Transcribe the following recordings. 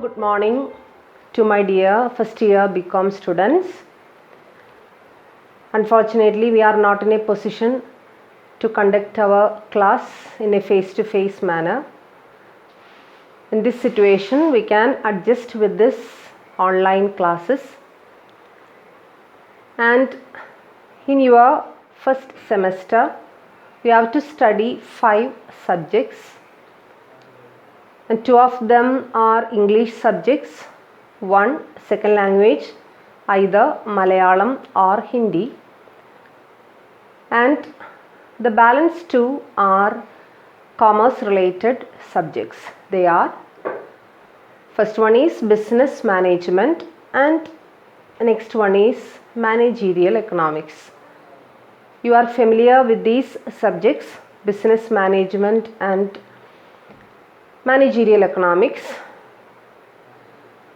good morning to my dear first year Bcom students. Unfortunately, we are not in a position to conduct our class in a face-to-face manner. In this situation, we can adjust with this online classes. And in your first semester, you have to study 5 subjects. And 2 of them are English subjects, 1 second language, either Malayalam or Hindi, and the balance 2 are commerce related subjects. They are, first one is business management and the next one is managerial economics. You are familiar with these subjects, business management and managerial economics,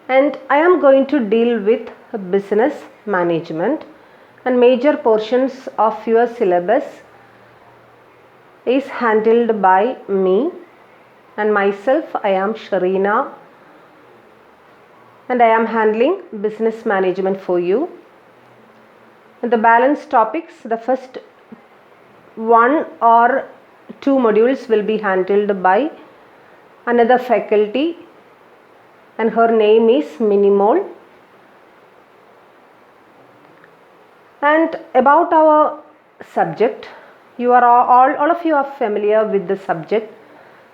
and I am going to deal with business management, and major portions of your syllabus is handled by me and myself. I am Shereena and I am handling business management for you. And the balance topics, the first 1 or 2 modules will be handled by another faculty, and her name is Minimol. And about our subject, you are all of you are familiar with the subject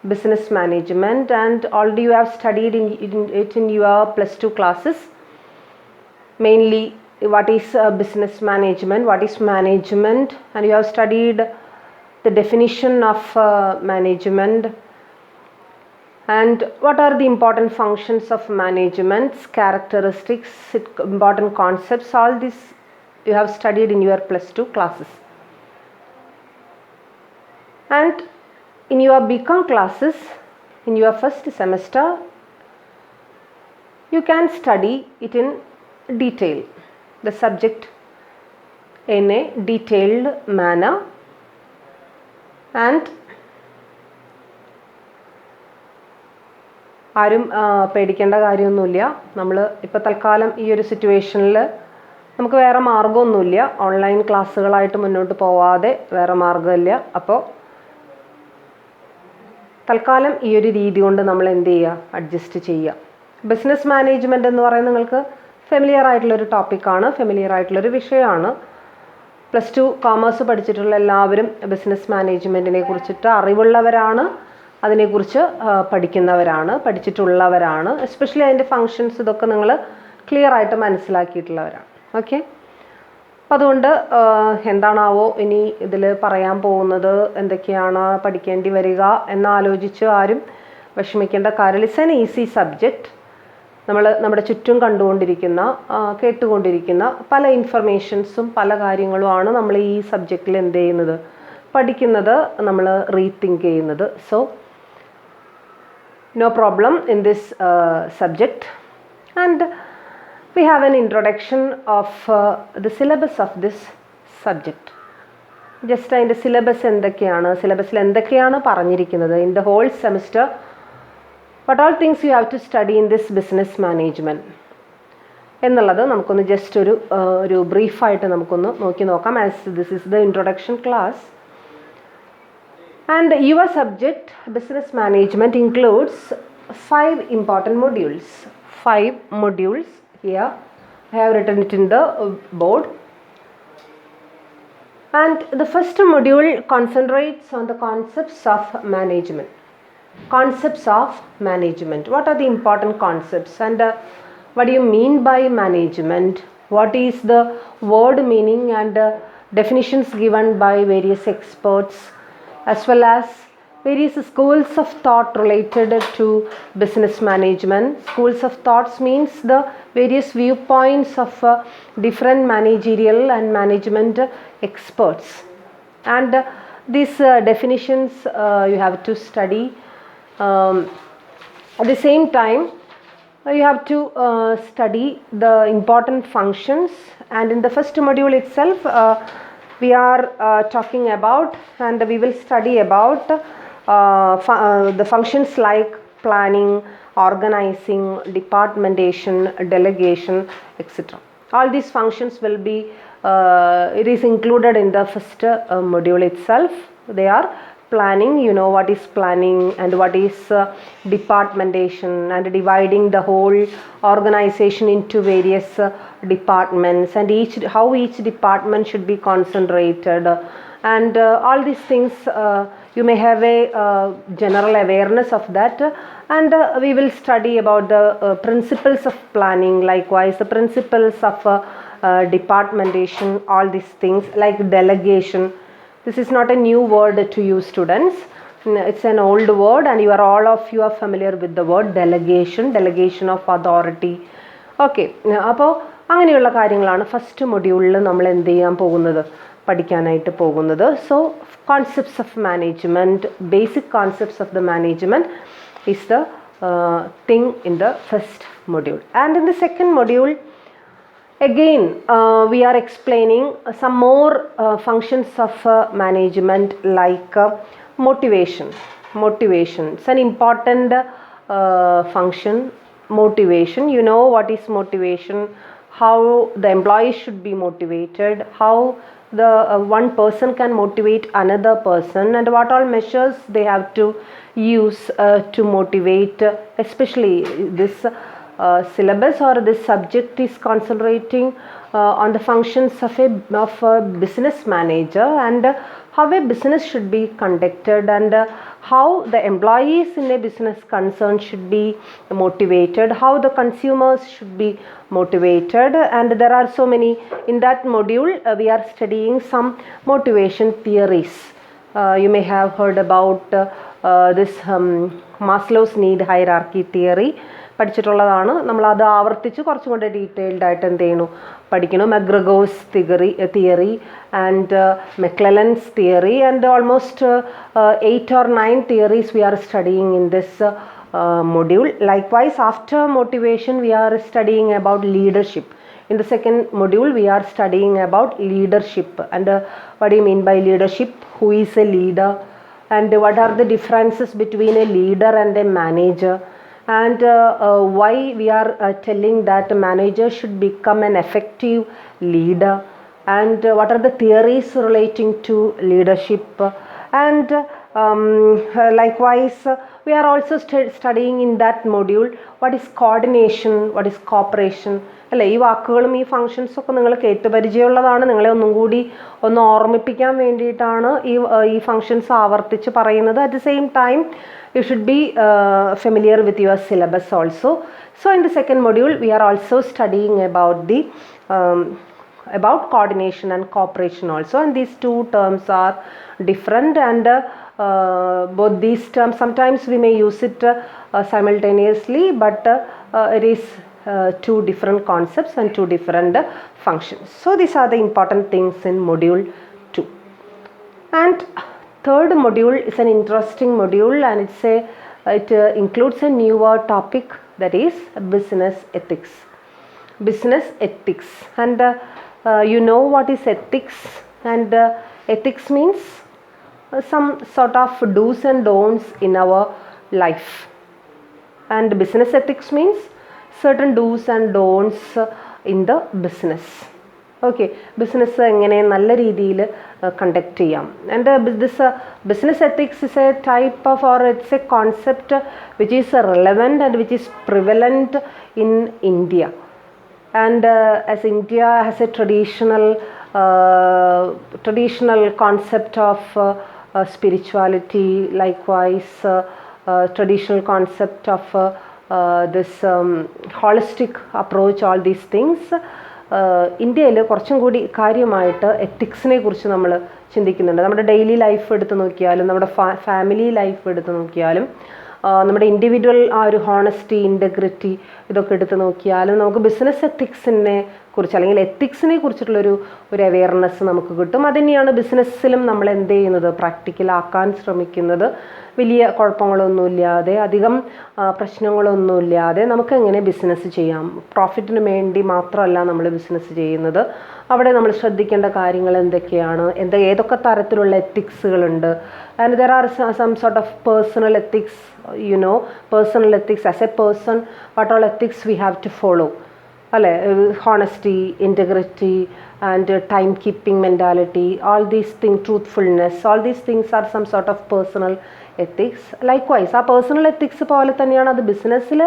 business management, and already you have studied it in your plus 2 classes. Mainly what is business management, what is management, and you have studied the definition of management, and what are the important functions of management's characteristics, important concepts. All this you have studied in your plus 2 classes. And in your Bcom classes, in your first semester, you can study it in detail, the subject in a detailed manner. And ആരും പേടിക്കേണ്ട കാര്യമൊന്നുമില്ല. നമ്മൾ ഇപ്പോൾ തൽക്കാലം ഈ ഒരു സിറ്റുവേഷനിൽ നമുക്ക് വേറെ മാർഗ്ഗമൊന്നുമില്ല. ഓൺലൈൻ ക്ലാസ്സുകളായിട്ട് മുന്നോട്ട് പോവാതെ വേറെ മാർഗ്ഗമില്ല. അപ്പോൾ തൽക്കാലം ഈ ഒരു രീതി കൊണ്ട് നമ്മൾ എന്ത് ചെയ്യുക, അഡ്ജസ്റ്റ് ചെയ്യുക. ബിസിനസ് മാനേജ്മെൻറ്റ് എന്ന് പറയുന്നത് നിങ്ങൾക്ക് ഫെമിലിയർ ആയിട്ടുള്ളൊരു ടോപ്പിക്കാണ്, ഫെമിലിയർ ആയിട്ടുള്ളൊരു വിഷയമാണ്. പ്ലസ് 2 കോമേഴ്സ് പഠിച്ചിട്ടുള്ള എല്ലാവരും ബിസിനസ് മാനേജ്മെൻറ്റിനെ കുറിച്ചിട്ട് അറിവുള്ളവരാണ്, അതിനെക്കുറിച്ച് പഠിക്കുന്നവരാണ്, പഠിച്ചിട്ടുള്ളവരാണ്. എസ്പെഷ്യലി അതിൻ്റെ ഫങ്ഷൻസ് ഇതൊക്കെ നിങ്ങൾ ക്ലിയർ ആയിട്ട് മനസ്സിലാക്കിയിട്ടുള്ളവരാണ്. ഓക്കെ, അപ്പം അതുകൊണ്ട് എന്താണാവോ ഇനി ഇതിൽ പറയാൻ പോകുന്നത്, എന്തൊക്കെയാണ് പഠിക്കേണ്ടി വരിക എന്നാലോചിച്ച് ആരും വിഷമിക്കേണ്ട കാര്യമില്ല. It's an easy subject. നമ്മൾ നമ്മുടെ ചുറ്റും കണ്ടുകൊണ്ടിരിക്കുന്ന കേട്ടുകൊണ്ടിരിക്കുന്ന പല ഇൻഫർമേഷൻസും പല കാര്യങ്ങളുമാണ് നമ്മൾ ഈ സബ്ജക്റ്റിൽ എന്ത് ചെയ്യുന്നത്, പഠിക്കുന്നത്, നമ്മൾ റീതിങ്ക് ചെയ്യുന്നത്. So no problem in this subject. And we have an introduction of the syllabus of this subject. Just അതിൻ്റെ സിലബസ് എന്തൊക്കെയാണ്, സിലബസിൽ എന്തൊക്കെയാണ് പറഞ്ഞിരിക്കുന്നത്, in the whole semester what all things you have to study in this business management എന്നുള്ളത് നമുക്കൊന്ന് just ഒരു ബ്രീഫായിട്ട് നമുക്കൊന്ന് നോക്കി നോക്കാം. As this is the introduction class. And your subject business management includes 5 important modules. 5 modules here. I have written it in the board. And the first module concentrates on the concepts of management. Concepts of management. What are the important concepts, and what do you mean by management? What is the word meaning and definitions given by various experts, as well as various schools of thought related to business management. Schools of thoughts means the various viewpoints of different managerial and management experts. And these definitions you have to study. At the same time, you have to study the important functions. And in the first module itself, we are talking about, and we will study about the functions like planning, organizing, departmentation, delegation, etc. All these functions will be, it is included in the first module itself. They are planning, you know what is planning and what is departmentation, and dividing the whole organization into various departments, and how each department should be concentrated, and all these things you may have a general awareness of that, and we will study about the principles of planning, likewise the principles of departmentation, all these things like delegation. This is not a new word to you students, it's an old word, and all of you are familiar with the word delegation of authority. Okay, അപ്പോൾ അങ്ങനെയുള്ള കാര്യങ്ങളാണ് first മൊഡ്യൂളിൽ നമ്മൾ എന്ത് ചെയ്യാൻ പോകുന്നത്, പഠിക്കാനായിട്ട് പോകുന്നത്. So concepts of management, basic concepts of the management is the thing in the first module. And in the second module, again we are explaining some more functions of management, like motivation. It's an important function. Motivation, you know what is motivation, how the employees should be motivated, how the one person can motivate another person, and what all measures they have to use to motivate. Especially this syllabus or this subject is concentrating on the functions of a business manager, and how a business should be conducted, and how the employees in a business concern should be motivated, how the consumers should be motivated, and there are so many. In that module we are studying some motivation theories. You may have heard about this Maslow's need hierarchy theory. പഠിച്ചിട്ടുള്ളതാണ്. നമ്മളത് ആവർത്തിച്ച് കുറച്ചും കൂടെ detailed ആയിട്ട് എന്ത് ചെയ്യണു, പഠിക്കണം. McGregor's theory and McClelland's theory, and almost 8 or 9 theories we are studying in this module. Likewise, after motivation we are studying about leadership. In the second module we are studying about leadership, and what do you mean by leadership, who is a leader, and what are the differences between a leader and a manager, and why we are telling that a manager should become an effective leader, and what are the theories relating to leadership, and likewise we are also studying in that module what is coordination, what is cooperation. അല്ലേ, ഈ വാക്കുകളും ഈ ഫങ്ഷൻസും ഒക്കെ നിങ്ങൾ കേട്ടുപരിചയമുള്ളതാണ്. നിങ്ങളെ ഒന്നും കൂടി ഒന്ന് ഓർമ്മിപ്പിക്കാൻ വേണ്ടിയിട്ടാണ് ഈ ഫങ്ഷൻസ് ആവർത്തിച്ച് പറയുന്നത്. At the same time you should be familiar with your syllabus also. So in the second module we are also studying about the about coordination and cooperation also, and these two terms are different, and both these terms sometimes we may use it simultaneously, but it is two different concepts and two different functions. So these are the important things in module 2. And third module is an interesting module, and it includes a newer topic, that is business ethics. And you know what is ethics, and ethics means some sort of do's and don'ts in our life, and business ethics means certain do's and don'ts in the business. Okay, business എങ്ങനെ നല്ല രീതിയിൽ conduct ചെയ്യാം. And business ethics is A type of, or it's A concept which is relevant and which is prevalent in India. And as India has A traditional concept of spirituality, likewise traditional concept of this holistic approach, all these things. ഇന്ത്യയിൽ കുറച്ചും കൂടി കാര്യമായിട്ട് എത്തിക്സിനെ കുറിച്ച് നമ്മൾ ചിന്തിക്കുന്നുണ്ട്. നമ്മുടെ daily life എടുത്ത് നോക്കിയാലും, നമ്മുടെ ഫാമിലി ലൈഫ് എടുത്ത് നോക്കിയാലും, നമ്മുടെ ഇൻഡിവിജ്വൽ ആ ഒരു ഹോണസ്റ്റി, ഇൻറ്റഗ്രിറ്റി ഇതൊക്കെ എടുത്ത് നോക്കിയാലും നമുക്ക് ബിസിനസ് എത്തിക്സിനെ കുറിച്ച് അല്ലെങ്കിൽ എത്തിക്സിനെ കുറിച്ചിട്ടുള്ളൊരു അവെയർനെസ് നമുക്ക് കിട്ടും. അതുതന്നെയാണ് ബിസിനസ്സിലും നമ്മൾ എന്ത് ചെയ്യുന്നത്, പ്രാക്ടിക്കലാക്കാൻ ശ്രമിക്കുന്നത്. വലിയ കുഴപ്പങ്ങളൊന്നുമില്ലാതെ, അധികം പ്രശ്നങ്ങളൊന്നുമില്ലാതെ നമുക്ക് എങ്ങനെ ബിസിനസ് ചെയ്യാം. പ്രോഫിറ്റിന് വേണ്ടി മാത്രമല്ല നമ്മൾ ബിസിനസ് ചെയ്യുന്നത്. അവിടെ നമ്മൾ ശ്രദ്ധിക്കേണ്ട കാര്യങ്ങൾ എന്തൊക്കെയാണ്, ഏതൊക്കെ തരത്തിലുള്ള എത്തിക്സുകളുണ്ട്. And there are some sort of personal ethics, personal ethics as a person, what all ethics we have to follow, അല്ലേ? Honesty, integrity and time keeping mentality, all these things, truthfulness, all these things are some sort of personal ethics. Likewise, ആ personal ethics പോലെ തന്നെയാണ് അത് ബിസിനസ്സിൽ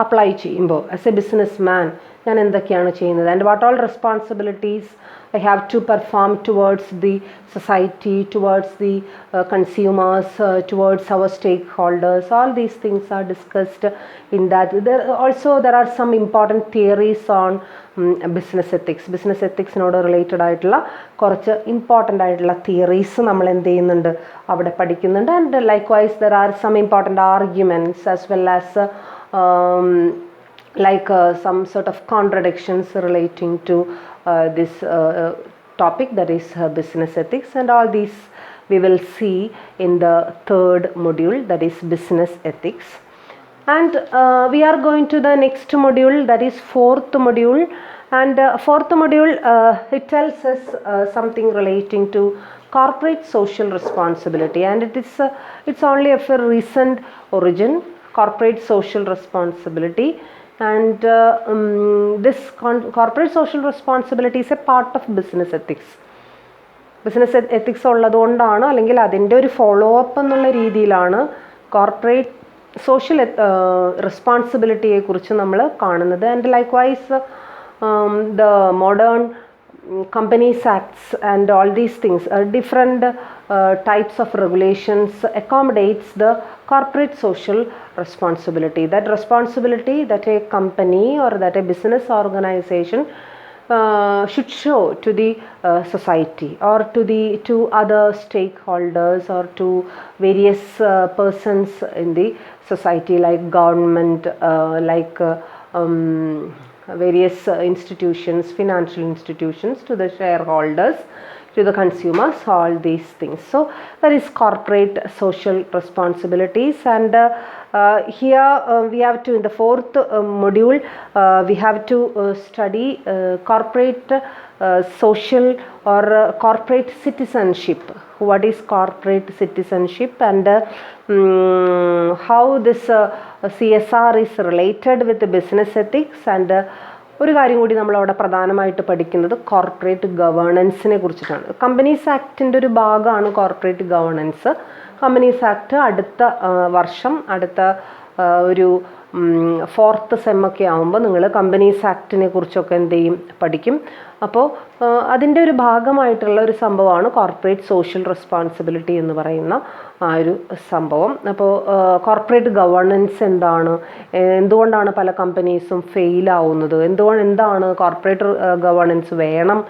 apply ചെയ്യുമ്പോൾ. As A business man ഞാൻ എന്തൊക്കെയാണ് ചെയ്യുന്നത്, and what all responsibilities I have to perform towards the society, towards the consumers, towards our stakeholders. All these things are discussed in that. There are some important theories on business ethics. Business ethics നോട് related ആയിട്ടുള്ള കുറച്ച് important ആയിട്ടുള്ള theories നമ്മൾ എന്ത് ചെയ്യുന്നുണ്ട്, അവിടെ പഠിക്കുന്നുണ്ട്. And likewise there are some important arguments as well as some sort of contradictions relating to this topic, that is business ethics, and all these we will see in the third module, that is business ethics. And we are going to the next module, that is fourth module. And fourth module, it tells us something relating to corporate social responsibility, and it's only of a recent origin, corporate social responsibility. And this corporate social responsibility is a part of business ethics. Business ethics ഉള്ളതുകൊണ്ടാണ്, അല്ലെങ്കിൽ അതിൻ്റെ ഒരു follow up എന്നുള്ള രീതിയിലാണ് corporate social റെസ്പോൺസിബിലിറ്റിയെ കുറിച്ച് നമ്മൾ കാണുന്നത്. And likewise the modern companies acts and all these things, different types of regulations accommodates the corporate social responsibility. That responsibility that a company or that a business organization should show to the society or to other stakeholders or to various persons in the society, like government, various institutions, financial institutions, to the shareholders, to the consumers, all these things. So that is corporate social responsibilities. And here we have to, in the fourth module, we have to study corporate social or corporate citizenship. What is corporate citizenship, and how this CSR is related with the business ethics. And ഒരു കാര്യം കൂടി നമ്മളവിടെ പ്രധാനമായിട്ട് പഠിക്കുന്നത് corporate ഗവേണൻസിനെ കുറിച്ചിട്ടാണ്. Companies ആക്ടിൻ്റെ ഒരു ഭാഗമാണ് corporate governance. Companies act അടുത്ത വർഷം, അടുത്ത ഒരു ഫോർത്ത് സെമ്മൊക്കെ ആകുമ്പോൾ നിങ്ങൾ കമ്പനീസ് ആക്ടിനെ കുറിച്ചൊക്കെ എന്ത് ചെയ്യും, പഠിക്കും. അപ്പോൾ അതിൻ്റെ ഒരു ഭാഗമായിട്ടുള്ള ഒരു സംഭവമാണ് കോർപ്പറേറ്റ് സോഷ്യൽ റെസ്പോൺസിബിലിറ്റി എന്ന് പറയുന്ന ആ ഒരു സംഭവം. അപ്പോൾ കോർപ്പറേറ്റ് ഗവേണൻസ് എന്താണ്, എന്തുകൊണ്ടാണ് പല കമ്പനീസും ഫെയിലാവുന്നത്, എന്താണ് കോർപ്പറേറ്റ് ഗവേണൻസ് വേണം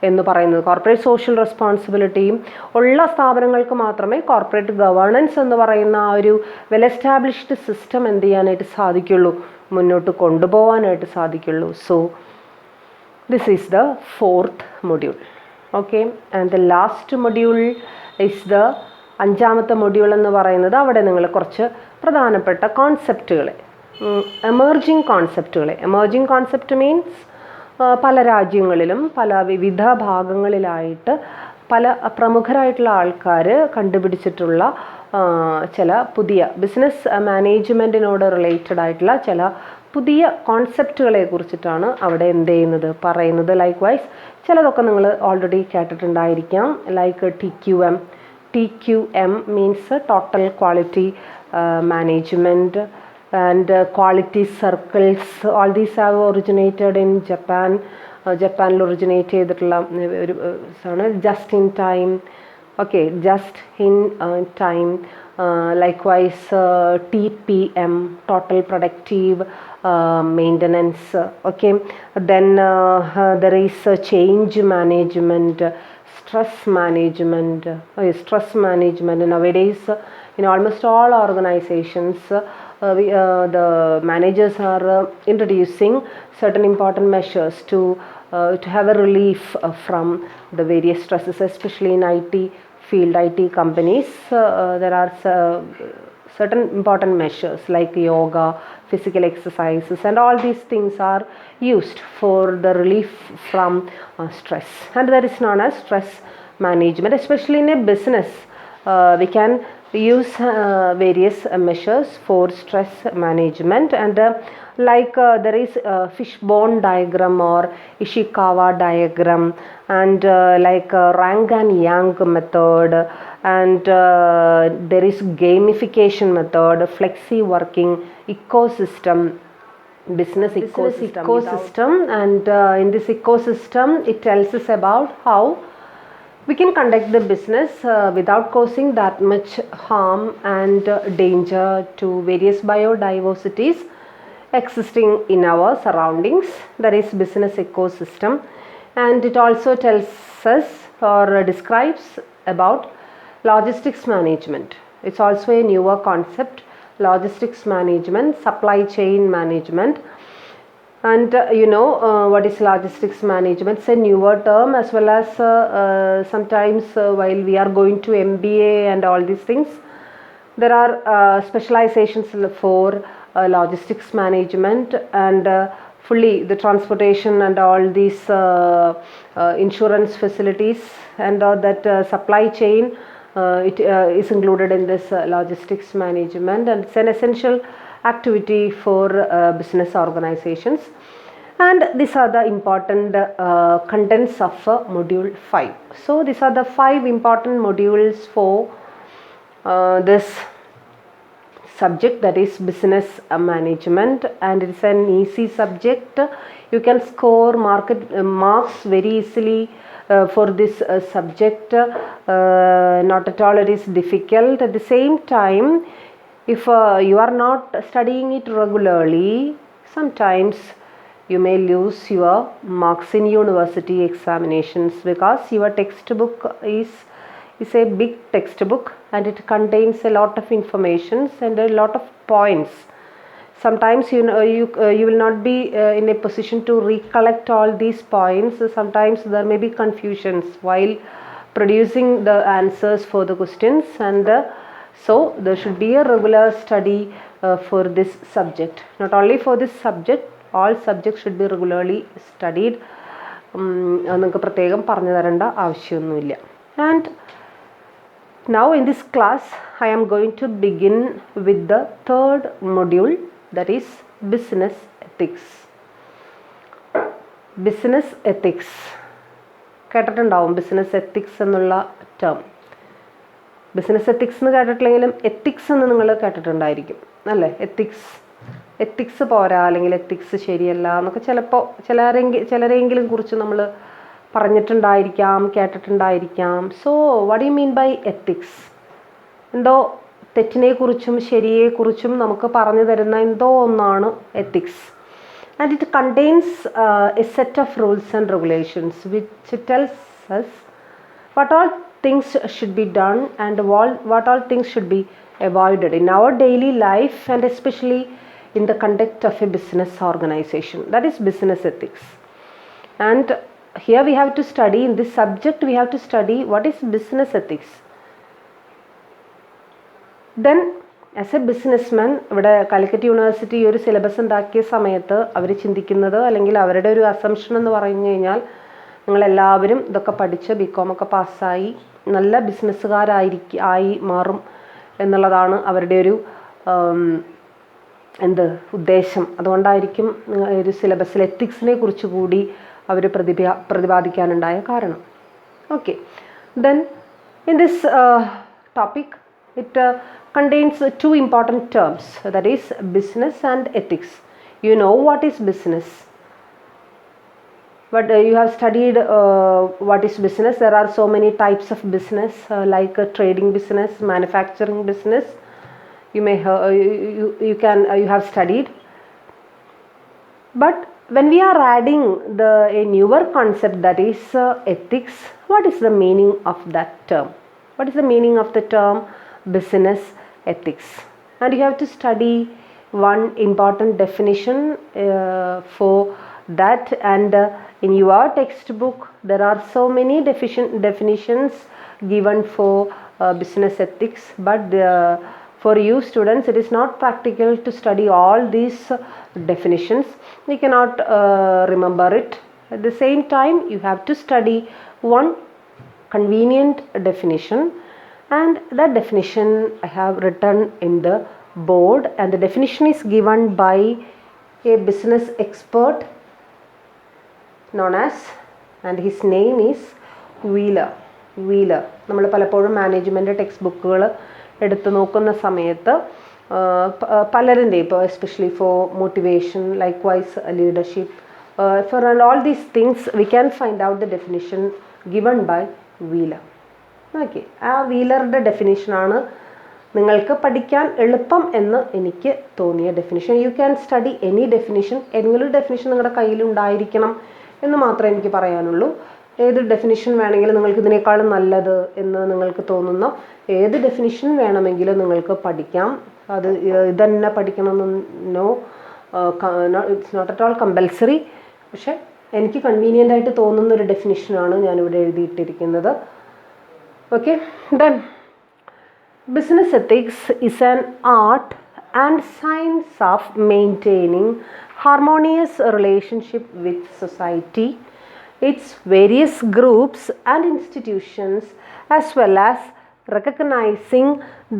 എന്ന് പറയുന്നത്. കോർപ്പറേറ്റ് സോഷ്യൽ റെസ്പോൺസിബിലിറ്റിയും ഉള്ള സ്ഥാപനങ്ങൾക്ക് മാത്രമേ കോർപ്പറേറ്റ് ഗവേണൻസ് എന്ന് പറയുന്ന ആ ഒരു വെൽ എസ്റ്റാബ്ലിഷ്ഡ് സിസ്റ്റം എന്ത് ചെയ്യാനായിട്ട് സാധിക്കുള്ളൂ, മുന്നോട്ട് കൊണ്ടുപോകാനായിട്ട് സാധിക്കുള്ളൂ. So this is the fourth module. Okay, and the last module is the അഞ്ചാമത്തെ മൊഡ്യൂൾ എന്ന് പറയുന്നത്, അവിടെ നിങ്ങൾ കുറച്ച് പ്രധാനപ്പെട്ട കോൺസെപ്റ്റുകളെ, എമേർജിങ് കോൺസെപ്റ്റ് മീൻസ് പല രാജ്യങ്ങളിലും പല വിവിധ ഭാഗങ്ങളിലായിട്ട് പല പ്രമുഖരായിട്ടുള്ള ആൾക്കാർ കണ്ടുപിടിച്ചിട്ടുള്ള ചില പുതിയ ബിസിനസ് മാനേജ്മെൻറ്റിനോട് റിലേറ്റഡ് ആയിട്ടുള്ള ചില പുതിയ കോൺസെപ്റ്റുകളെ കുറിച്ചിട്ടാണ് അവിടെ എന്ത് ചെയ്യുന്നത്, പറയുന്നത്. ലൈക്ക്വൈസ് ചിലതൊക്കെ നിങ്ങൾ ഓൾറെഡി കേട്ടിട്ടുണ്ടായിരിക്കാം, like TQM means total quality management and quality circles. All these have originated in ജപ്പാനിൽ ഒറിജിനേറ്റ് ചെയ്തിട്ടുള്ള ഒരു ആണ് just in time. Okay, just in time. Likewise, TPM, total productive maintenance. Okay, then there is change management, stress management. Stress management nowadays in almost all organizations, the managers are introducing certain important measures to to have a relief from the various stresses, especially in IT field, IT companies. There are certain important measures like yoga, physical exercises, and all these things are used for the relief from stress, and that is known as stress management. Especially in a business, we can use various measures for stress management, and there is a fishbone diagram or Ishikawa diagram, and rank and yang method, and there is gamification method, flexi working, ecosystem, business ecosystem, and in this ecosystem it tells us about how we can conduct the business without causing that much harm and danger to various biodiversities existing in our surroundings. That is business ecosystem, and it also tells us or describes about logistics management. It's also a newer concept, logistics management, supply chain management. And what is logistics management? It's a newer term, as well as sometimes while we are going to MBA and all these things, there are specializations for logistics management, and fully the transportation and all these insurance facilities and all that supply chain, it is included in this logistics management, and it's an essential activity for business organizations. And these are the important contents of module 5. So these are the 5 important modules for this subject, that is business management, and it's an easy subject. You can score marks very easily for this subject. Not at all it is difficult. At the same time, if you are not studying it regularly, sometimes you may lose your marks in university examinations, because your textbook is a big textbook, and it contains a lot of information and a lot of points. Sometimes you will not be in a position to recollect all these points. Sometimes there may be confusions while producing the answers for the questions, and so there should be a regular study for this subject. Not only for this subject, all subjects should be regularly studied. നിങ്ങൾക്ക് പ്രത്യേകം പറഞ്ഞു തരേണ്ട ആവശ്യമൊന്നുമില്ല. And now in this class I am going to begin with the third module, that is business ethics. Business ethics കേട്ടിട്ടുണ്ടാവും, business ethics എന്നുള്ള term. Business ethics എന്ന് കേട്ടിട്ടില്ലെങ്കിലും ethics എന്ന് നിങ്ങൾ കേട്ടിട്ടുണ്ടായിരിക്കും അല്ലേ? എത്തിക്സ് പോരാ, അല്ലെങ്കിൽ എത്തിക്സ് ശരിയല്ല എന്നൊക്കെ ചിലപ്പോൾ ചിലരെങ്കിലും കുറിച്ച് നമ്മൾ പറഞ്ഞിട്ടുണ്ടായിരിക്കാം, കേട്ടിട്ടുണ്ടായിരിക്കാം. So what you mean by ethics? എന്തോ തെറ്റിനെക്കുറിച്ചും ശരിയെക്കുറിച്ചും നമുക്ക് പറഞ്ഞു തരുന്ന എന്തോ ഒന്നാണ് ethics. And it contains a set of rules and regulations which tells us what all things should be done and what all things should be avoided in our daily life, and especially in the conduct of a business organization. That is business ethics. And here we have to study, in this subject we have to study what is business ethics. Then as A businessman, ഇവിടെ Calicut university ഒരു syllabus ഉണ്ടാക്കിയ സമയത്ത് അവർ ചിന്തിക്കുന്നത്, അല്ലെങ്കിൽ അവരുടെ ഒരു assumption എന്ന് പറഞ്ഞു കഴിഞ്ഞാൽ, നിങ്ങളെല്ലാവരും ഇതൊക്കെ പഠിച്ച് Bcom ഒക്കെ പാസ്സായി നല്ല ബിസിനസ്സുകാരായി മാറും എന്നുള്ളതാണ് അവരുടെ ഒരു ഉദ്ദേശം. അതുകൊണ്ടായിരിക്കും ഒരു സിലബസിൽ എത്തിക്സിനെ കുറിച്ച് കൂടി അവർ പ്രതിപാദിക്കാനുണ്ടായ കാരണം. Okay, then in this topic it contains 2 important terms, that is business and ethics. You know what is business, but you have studied what is business. There are so many types of business, like trading business, manufacturing business. You have studied. But when we are adding a newer concept, that is ethics, what is the meaning of that term? What is the meaning of the term business ethics? And you have to study one important definition for that. And in your textbook there are so many definitions given for business ethics, but for you students it is not practical to study all these definitions. You cannot remember it. At the same time you have to study one convenient definition, and that definition I have written in the board, and the definition is given by a business expert known as, and his name is wheeler. നമ്മൾ പലപ്പോഴും management text ബുക്കുകൾ എടുത്തു നോക്കുന്ന സമയത്ത് പലരിൻ്റെ ഇപ്പോൾ especially for motivation, likewise leadership, for all these things we can find out the definition given by Wheeler. Okay, ആ വീലറുടെ ഡെഫിനിഷനാണ് നിങ്ങൾക്ക് പഠിക്കാൻ എളുപ്പം എന്ന് എനിക്ക് തോന്നിയ definition. You can study any definition. ഏതെങ്കിലും ഒരു ഡെഫിനിഷൻ നിങ്ങളുടെ കയ്യിലുണ്ടായിരിക്കണം എന്ന് മാത്രമേ എനിക്ക് പറയാനുള്ളൂ. ഏത് ഡെഫിനിഷൻ വേണമെങ്കിലും നിങ്ങൾക്ക് ഇതിനേക്കാളും നല്ലത് എന്ന് നിങ്ങൾക്ക് തോന്നുന്ന ഏത് ഡെഫിനിഷൻ വേണമെങ്കിലും നിങ്ങൾക്ക് പഠിക്കാം. അത് ഇതന്നെ പഠിക്കണമെന്നോ it's not at all compulsory. പക്ഷേ എനിക്ക് കൺവീനിയൻ്റ് ആയിട്ട് തോന്നുന്ന ഒരു ഡെഫിനിഷനാണ് ഞാനിവിടെ എഴുതിയിട്ടിരിക്കുന്നത്. Okay, then business ethics is an art and science of maintaining harmonious relationship with society, its various groups and institutions, as well as recognizing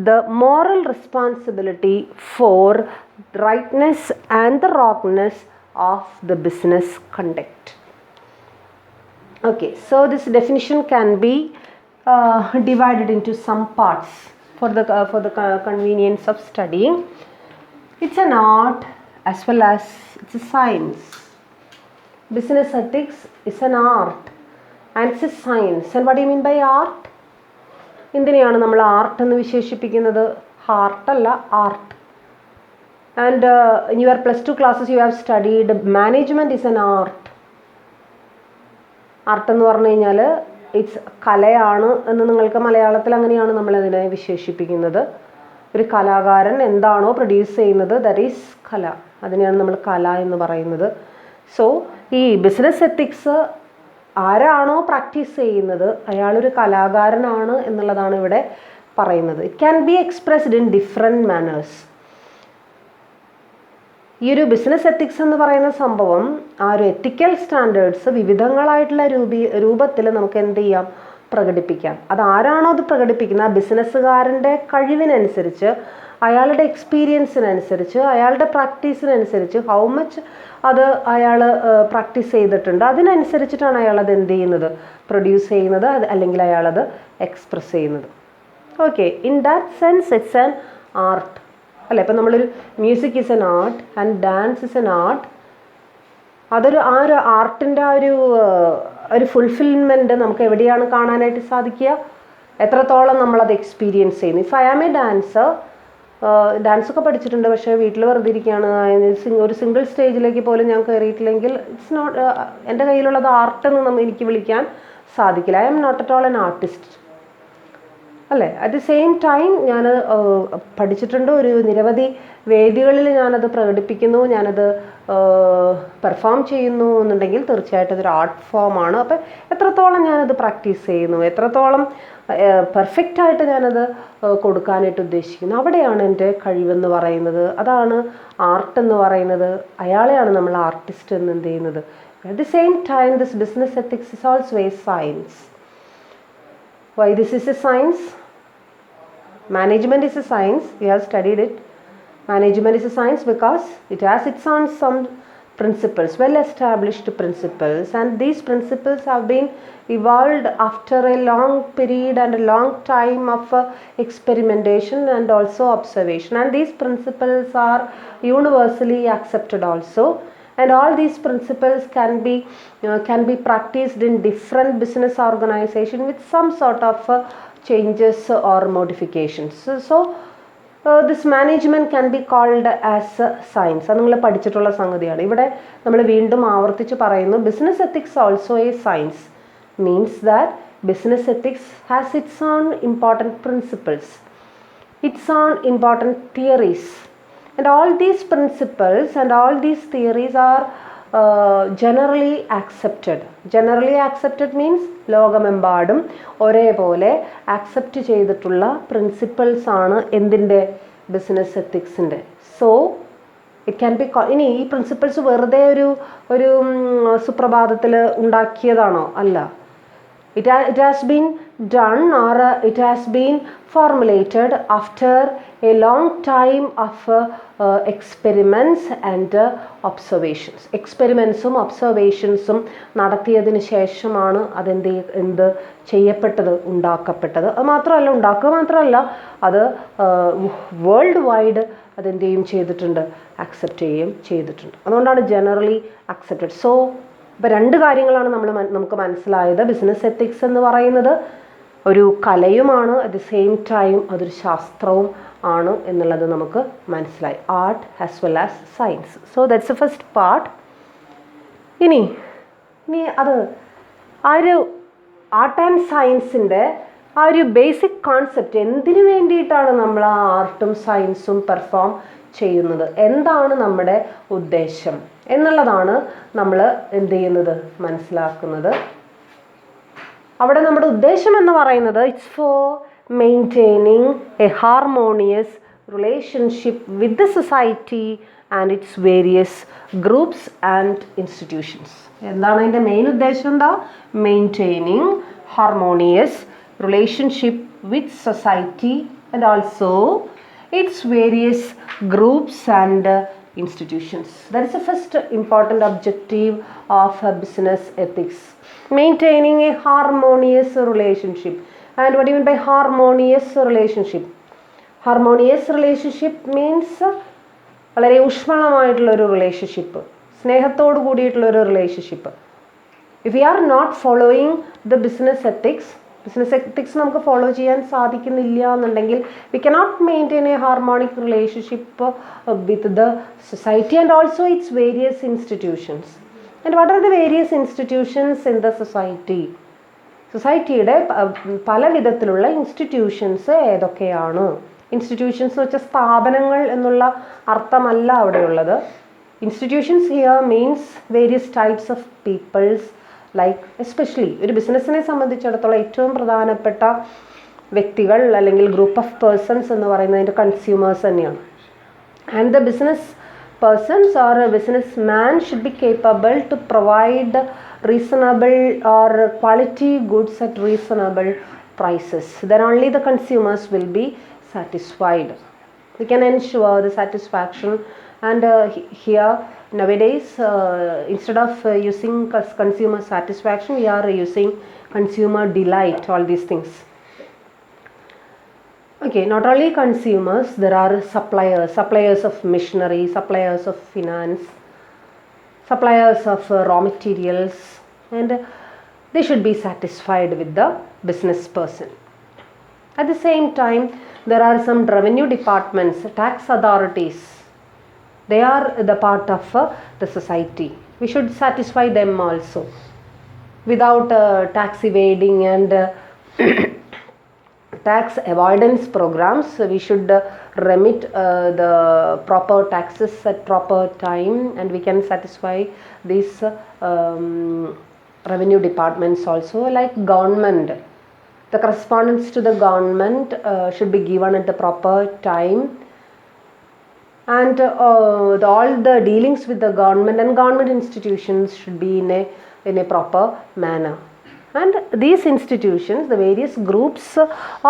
the moral responsibility for rightness and the wrongness of the business conduct. Okay, so this definition can be divided into some parts for the convenience of studying. It's an art as well as it's a science. Business ethics is an art and it's a science. And what do you mean by art? എന്തിനെയാണ് നമ്മൾ art എന്ന് വിശേഷിപ്പിക്കുന്നത്? ഹാർട്ടല്ല, art. And in your +2 classes you have studied management is an art. Art എന്ന് പറഞ്ഞു കഴിഞ്ഞാൽ it's കലയാണ് എന്ന് നിങ്ങൾക്ക് മലയാളത്തിൽ അങ്ങനെയാണ് നമ്മളതിനെ വിശേഷിപ്പിക്കുന്നത്. ഒരു കലാകാരൻ എന്താണോ പ്രൊഡ്യൂസ് ചെയ്യുന്നത് ദാറ്റ് ഈസ് കല. അതിനെയാണ് നമ്മൾ കല എന്ന് പറയുന്നത്. സോ ഈ ബിസിനസ് എത്തിക്സ് ആരാണോ പ്രാക്ടീസ് ചെയ്യുന്നത് അയാളൊരു കലാകാരനാണ് എന്നുള്ളതാണ് ഇവിടെ പറയുന്നത്. It can be expressed in different manners. ഈ ഒരു ബിസിനസ് എത്തിക്സ് എന്ന് പറയുന്ന സംഭവം, ആ ഒരു എത്തിക്കൽ സ്റ്റാൻഡേർഡ്സ് വിവിധങ്ങളായിട്ടുള്ള രൂപത്തിൽ നമുക്ക് എന്ത് ചെയ്യാം? പ്രകടിപ്പിക്കാം. അതാരാണോ അത് പ്രകടിപ്പിക്കുന്നത് ആ ബിസിനസ്സുകാരൻ്റെ കഴിവിനനുസരിച്ച്, അയാളുടെ എക്സ്പീരിയൻസിനനുസരിച്ച്, അയാളുടെ പ്രാക്ടീസിനനുസരിച്ച്, ഹൗ മച്ച് അത് അയാൾ പ്രാക്ടീസ് ചെയ്തിട്ടുണ്ട് അതിനനുസരിച്ചിട്ടാണ് അയാളത് എന്ത് ചെയ്യുന്നത്? പ്രൊഡ്യൂസ് ചെയ്യുന്നത്, അല്ലെങ്കിൽ അയാളത് എക്സ്പ്രസ് ചെയ്യുന്നത്. Okay, in that sense it's an art അല്ലേ. ഇപ്പം നമ്മളൊരു music is an art and dance is an art. അതൊരു ആ ഒരു ആർട്ടിൻ്റെ ആ ഒരു ഫുൾഫിൽമെൻറ്റ് നമുക്ക് എവിടെയാണ് കാണാനായിട്ട് സാധിക്കുക? എത്രത്തോളം നമ്മളത് എക്സ്പീരിയൻസ് ചെയ്യുന്നു. If I am a dancer, ഡാൻസൊക്കെ പഠിച്ചിട്ടുണ്ട് പക്ഷേ വീട്ടിൽ വെറുതെ ഇരിക്കുകയാണ്, ഒരു സിംഗിൾ സ്റ്റേജിലേക്ക് പോലും ഞാൻ കയറിയിട്ടില്ലെങ്കിൽ ഇറ്റ്സ് നോട്ട്, എൻ്റെ കയ്യിലുള്ളത് ആർട്ടെന്ന് എനിക്ക് വിളിക്കാൻ സാധിക്കില്ല. I am not at all an artist അല്ലേ. അറ്റ് ദി സെയിം ടൈം ഞാൻ പഠിച്ചിട്ടുണ്ട്, ഒരു നിരവധി വേദികളിൽ ഞാനത് പ്രകടിപ്പിക്കുന്നു, ഞാനത് പെർഫോം ചെയ്യുന്നു എന്നുണ്ടെങ്കിൽ തീർച്ചയായിട്ടും അതൊരു ആർട്ട് ഫോമാണ്. അപ്പം എത്രത്തോളം ഞാനത് പ്രാക്ടീസ് ചെയ്യുന്നു, എത്രത്തോളം പെർഫെക്റ്റായിട്ട് ഞാനത് കൊടുക്കാനായിട്ട് ഉദ്ദേശിക്കുന്നു, അവിടെയാണ് എൻ്റെ കഴിവെന്ന് പറയുന്നത്. അതാണ് ആർട്ട് എന്ന് പറയുന്നത്. അയാളെയാണ് നമ്മൾ ആർട്ടിസ്റ്റ് എന്ന് എന്ത് ചെയ്യുന്നത്. At the same time this business ethics is also A science. Why this is a science? Management is a science. We have studied it. Management is a science because it has its own some principles, well established principles, and these principles have been evolved after a long period and a long time of experimentation and also observation, and these principles are universally accepted also. And all these principles can be practiced in different business organization with some sort of changes or modifications. So this management can be called as science. അത് നിങ്ങൾ പഠിച്ചിട്ടുള്ള സംഗതിയാണ്. ഇവിടെ നമ്മൾ വീണ്ടും ആവർത്തിച്ച് പറയുന്നു, business ethics also a science. Means that business ethics has its own important principles, its own important theories. And all these principles and all these theories are generally accepted. Generally accepted means ലോകമെമ്പാടും ഒരേപോലെ accept ചെയ്തിട്ടുള്ള principles ആണ് എന്തിൻ്റെ? Business എത്തിക്സിൻ്റെ. So it can be ഇനി ഈ principles വെറുതെ ഒരു സുപ്രഭാതത്തിൽ ഉണ്ടാക്കിയതാണോ? അല്ല. It has been done, or it has been formulated after a long time of experiments and observations. എക്സ്പെരിമെൻസും ഒബ്സർവേഷൻസും നടത്തിയതിന് ശേഷമാണ് എന്ത് ചെയ്യപ്പെട്ടത്, ഉണ്ടാക്കപ്പെട്ടത്. അത് മാത്രമല്ല, ഉണ്ടാക്കുക മാത്രമല്ല, അത് വേൾഡ് വൈഡ് അതെന്ത് ചെയ്യും ചെയ്തിട്ടുണ്ട്, ആക്സെപ്റ്റ് ചെയ്യുകയും ചെയ്തിട്ടുണ്ട്. അതുകൊണ്ടാണ് ജനറലി ആക്സെപ്റ്റഡ്. സോ ഇപ്പോൾ രണ്ട് കാര്യങ്ങളാണ് നമുക്ക് മനസ്സിലായത്. ബിസിനസ് എത്തിക്സ് എന്ന് പറയുന്നത് ഒരു കലയുമാണ്, അറ്റ് ദി സെയിം ടൈം അതൊരു ശാസ്ത്രവും ആണ് എന്നുള്ളത് നമുക്ക് മനസ്സിലായി. Art as well as science. So that's the first part. ഇനി അത് ആ ഒരു ആർട്ട് ആൻഡ് സയൻസിൻ്റെ ആ ഒരു ബേസിക് കോൺസെപ്റ്റ്, എന്തിനു വേണ്ടിയിട്ടാണ് നമ്മൾ ആ ആർട്ടും സയൻസും പെർഫോം ചെയ്യുന്നത്, എന്താണ് നമ്മുടെ ഉദ്ദേശം എന്നുള്ളതാണ് നമ്മൾ എന്ത് ചെയ്യുന്നത്, മനസ്സിലാക്കുന്നത്. അവിടെ നമ്മുടെ ഉദ്ദേശം എന്ന് പറയുന്നത് it's for maintaining A harmonious relationship with the society and it's various groups and institutions. എന്താണ് അതിൻ്റെ മെയിൻ ഉദ്ദേശം? എന്താ? Maintaining harmonious relationship with society and also its various groups and institutions. That is the first important objective of business ethics. Maintaining a harmonious relationship. And what do you mean by harmonious relationship? Harmonious relationship means വളരെ ഊഷ്മളമായിട്ടുള്ളൊരു relationship, സ്നേഹത്തോടു കൂടിയിട്ടുള്ളൊരു relationship. If we are not following the business ethics നമുക്ക് follow ചെയ്യാൻ സാധിക്കുന്നില്ല എന്നുണ്ടെങ്കിൽ we cannot maintain a harmonic relationship with the society and also its various institutions. And what are the various institutions in the society? സൊസൈറ്റിയുടെ പല വിധത്തിലുള്ള institutions ഏതൊക്കെയാണ്? Institutions എന്ന് വെച്ചാൽ സ്ഥാപനങ്ങൾ എന്നുള്ള അർത്ഥമല്ല അവിടെയുള്ളത്. Institutions here means various types of peoples. Like especially ഒരു ബിസിനസ്സിനെ സംബന്ധിച്ചിടത്തോളം ഏറ്റവും പ്രധാനപ്പെട്ട വ്യക്തികൾ അല്ലെങ്കിൽ ഗ്രൂപ്പ് ഓഫ് പേഴ്സൺസ് എന്ന് പറയുന്നത് അതിൻ്റെ കൺസ്യൂമേഴ്സ് തന്നെയാണ്. And the business persons or business man should be capable to provide reasonable or quality goods at reasonable prices. Then only the consumers will be satisfied. We can ensure the satisfaction. And here nowadays instead of using consumer satisfaction, we are using consumer delight, all these things. Okay, not only consumers, there are suppliers of machinery, suppliers of finance, suppliers of raw materials, and they should be satisfied with the business person. At the same time, there are some revenue departments, tax authorities. They are the part of the society. We should satisfy them also. Without tax evading and tax avoidance programs, we should remit the proper taxes at proper time, and we can satisfy these revenue departments also. Like government, the correspondence to the government should be given at the proper time, and all the dealings with the government and government institutions should be in a proper manner. And these institutions, the various groups